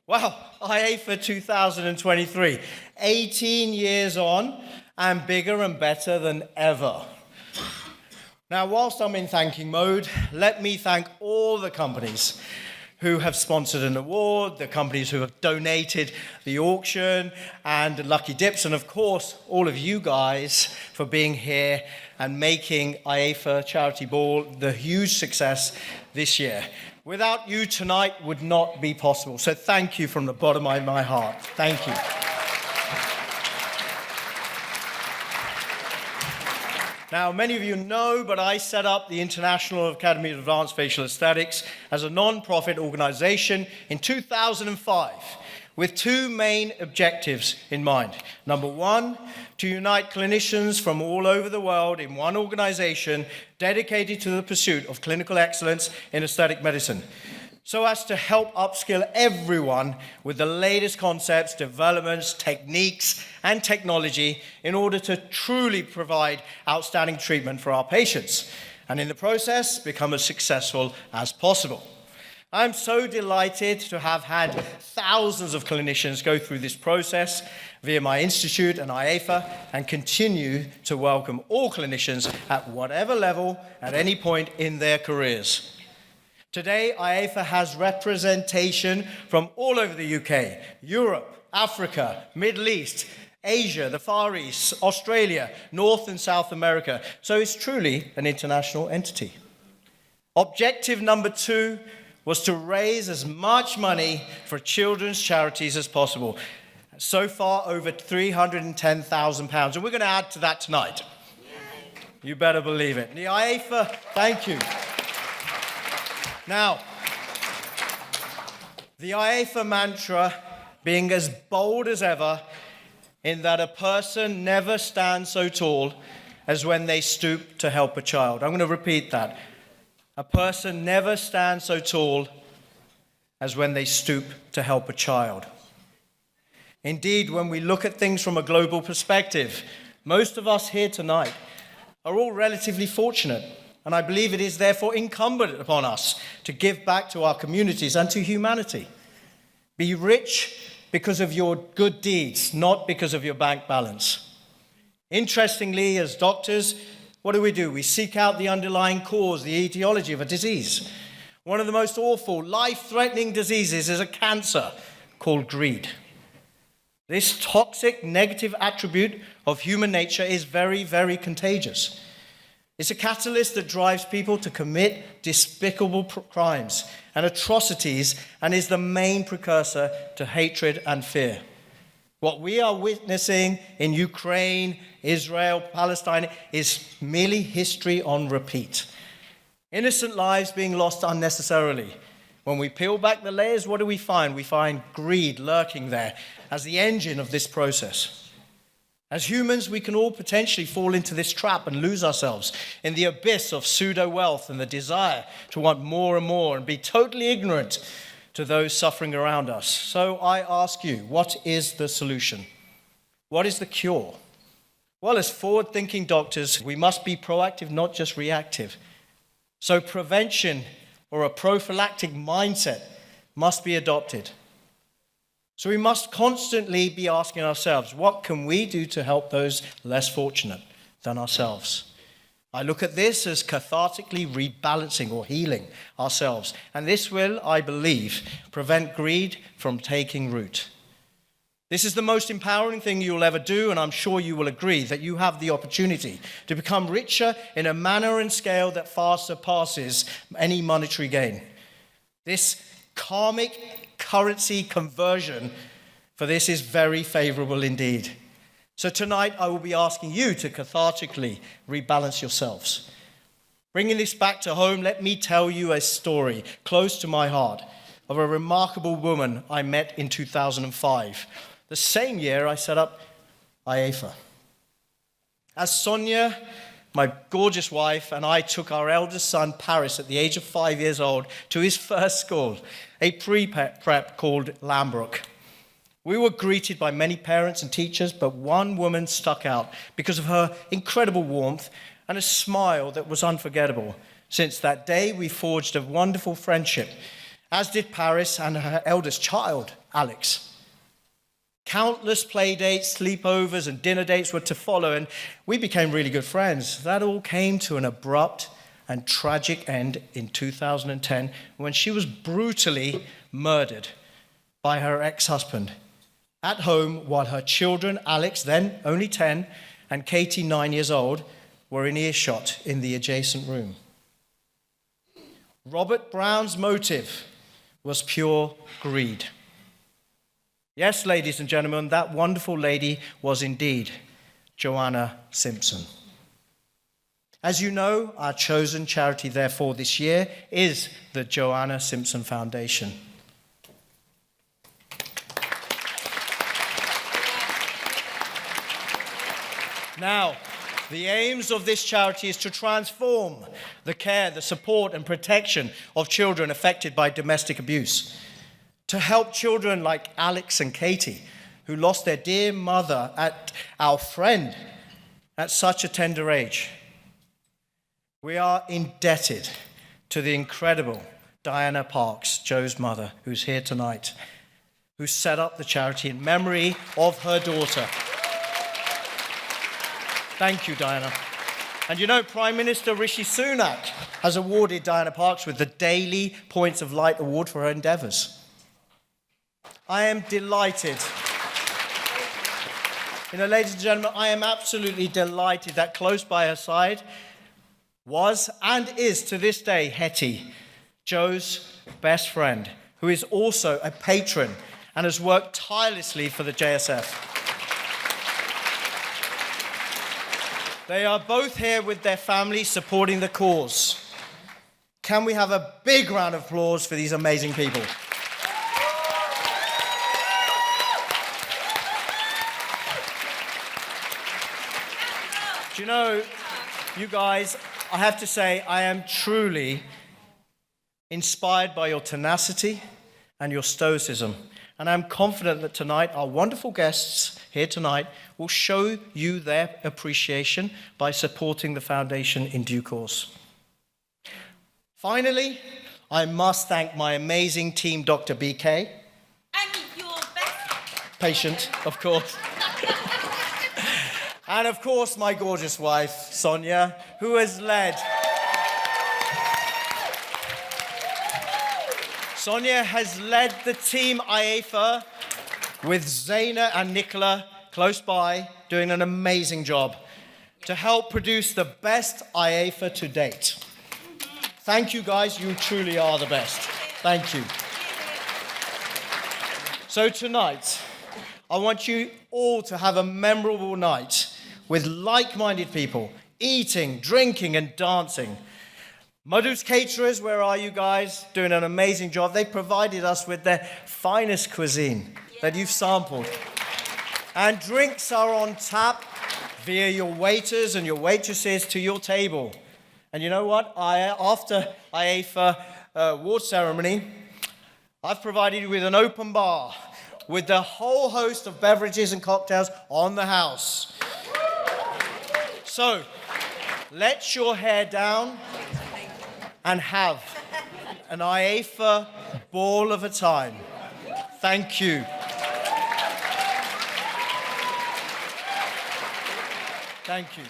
Wow, IAAFA 2023, 18 years on and bigger and better than ever. Now, whilst I'm in thanking mode, let me thank all the companies who have sponsored an award, the companies who have donated the auction, and Lucky Dips, and of course, all of you guys for being here and making IAAFA Charity Ball the huge success this year. Without you, tonight would not be possible. So thank you from the bottom of my heart. Thank you. Now, many of you know, but I set up the International Academy of Advanced Facial Aesthetics as a non-profit organization in 2005 with two main objectives in mind. Number one, to unite clinicians from all over the world in one organization dedicated to the pursuit of clinical excellence in aesthetic medicine, so as to help upskill everyone with the latest concepts, developments, techniques, and technology in order to truly provide outstanding treatment for our patients, and in the process, become as successful as possible. I'm so delighted to have had thousands of clinicians go through this process via my institute and IAAFA, and continue to welcome all clinicians at whatever level at any point in their careers. Today, IAAFA has representation from all over the UK, Europe, Africa, Middle East, Asia, the Far East, Australia, North and South America. So it's truly an international entity. Objective number two was to raise as much money for children's charities as possible. So far, over £310,000. And we're going to add to that tonight. You better believe it. The IAAFA, thank you. Now, the IAAFA mantra being as bold as ever in that a person never stands so tall as when they stoop to help a child. I'm going to repeat that. A person never stands so tall as when they stoop to help a child. Indeed, when we look at things from a global perspective, most of us here tonight are all relatively fortunate. And I believe it is therefore incumbent upon us to give back to our communities and to humanity. Be rich because of your good deeds, not because of your bank balance. Interestingly, as doctors, what do? We seek out the underlying cause, the etiology of a disease. One of the most awful, life-threatening diseases is a cancer called greed. This toxic, negative attribute of human nature is very, very contagious. It's a catalyst that drives people to commit despicable crimes and atrocities, and is the main precursor to hatred and fear. What we are witnessing in Ukraine, Israel, Palestine is merely history on repeat. Innocent lives being lost unnecessarily. When we peel back the layers, what do we find? We find greed lurking there as the engine of this process. As humans, we can all potentially fall into this trap and lose ourselves in the abyss of pseudo-wealth and the desire to want more and more and be totally ignorant to those suffering around us. So I ask you, what is the solution? What is the cure? Well, as forward-thinking doctors, we must be proactive, not just reactive. So prevention or a prophylactic mindset must be adopted. So we must constantly be asking ourselves, what can we do to help those less fortunate than ourselves? I look at this as cathartically rebalancing or healing ourselves. And this will, I believe, prevent greed from taking root. This is the most empowering thing you'll ever do, and I'm sure you will agree that you have the opportunity to become richer in a manner and scale that far surpasses any monetary gain. This karmic currency conversion for this is very favorable indeed. So tonight I will be asking you to cathartically rebalance yourselves. Bringing this back to home, let me tell you a story close to my heart of a remarkable woman I met in 2005, the same year I set up IAAFA. As Sonia, my gorgeous wife, and I took our eldest son, Paris, at the age of 5 years old, to his first school, a pre-prep called Lambrook. We were greeted by many parents and teachers, but one woman stuck out because of her incredible warmth and a smile that was unforgettable. Since that day, we forged a wonderful friendship as did Paris and her eldest child, Alex. Countless play dates, sleepovers, and dinner dates were to follow, and we became really good friends. That all came to an abrupt and tragic end in 2010 when she was brutally murdered by her ex-husband at home while her children, Alex, then only 10, and Katie, 9 years old, were in earshot in the adjacent room. Robert Brown's motive was pure greed. Yes, ladies and gentlemen, that wonderful lady was indeed Joanna Simpson. As you know, our chosen charity, therefore, this year is the Joanna Simpson Foundation. Now, the aims of this charity is to transform the care, the support, and protection of children affected by domestic abuse, to help children like Alex and Katie, who lost their dear mother, our friend, at such a tender age. We are indebted to the incredible Diana Parks, Joe's mother, who's here tonight, who set up the charity in memory of her daughter. Thank you, Diana. And you know, Prime Minister Rishi Sunak has awarded Diana Parks with the Daily Points of Light Award for her endeavours. I am delighted. You know, ladies and gentlemen, I am absolutely delighted that close by her side was and is to this day Hetty, Joe's best friend, who is also a patron and has worked tirelessly for the JSF. They are both here with their families supporting the cause. Can we have a big round of applause for these amazing people? Do you know, you guys, I have to say, I am truly inspired by your tenacity and your stoicism. And I'm confident that tonight, our wonderful guests here tonight will show you their appreciation by supporting the foundation in due course. Finally, I must thank my amazing team, Dr. BK. And your best Patient, of course. And of course, my gorgeous wife, Sonia, who has led. Sonia has led the team IAAFA with Zaina and Nicola close by, doing an amazing job to help produce the best IAAFA to date. Thank you, guys. You truly are the best. Thank you. So tonight, I want you all to have a memorable night with like-minded people, eating, drinking, and dancing. Madhu's Caterers, where are you guys? Doing an amazing job. They provided us with their finest cuisine that you've sampled. And drinks are on tap via your waiters and your waitresses to your table. And you know what? After IAAFA award ceremony, I've provided you with an open bar with the whole host of beverages and cocktails on the house. So, let your hair down and have an IAAFA ball of a time. Thank you. Thank you.